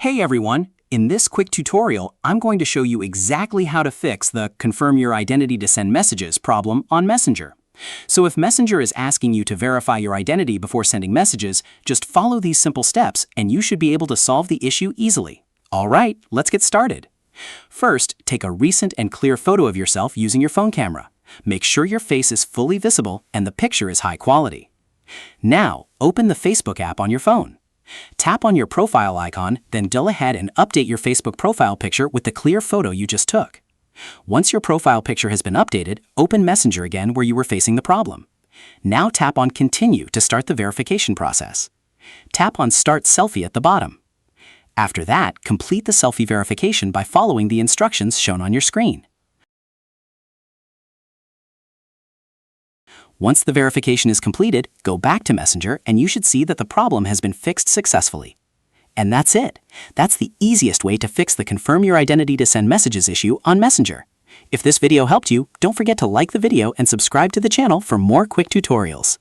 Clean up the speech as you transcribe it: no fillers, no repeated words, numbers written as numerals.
Hey everyone! In this quick tutorial, I'm going to show you exactly how to fix the confirm your identity to send messages problem on Messenger. So if Messenger is asking you to verify your identity before sending messages, just follow these simple steps and you should be able to solve the issue easily. Alright, let's get started. First, take a recent and clear photo of yourself using your phone camera. Make sure your face is fully visible and the picture is high quality. Now, open the Facebook app on your phone. Tap on your profile icon, then go ahead and update your Facebook profile picture with the clear photo you just took. Once your profile picture has been updated, open Messenger again where you were facing the problem. Now tap on Continue to start the verification process. Tap on Start Selfie at the bottom. After that, complete the selfie verification by following the instructions shown on your screen. Once the verification is completed, go back to Messenger and you should see that the problem has been fixed successfully. And that's it. That's the easiest way to fix the confirm your identity to send messages issue on Messenger. If this video helped you, don't forget to like the video and subscribe to the channel for more quick tutorials.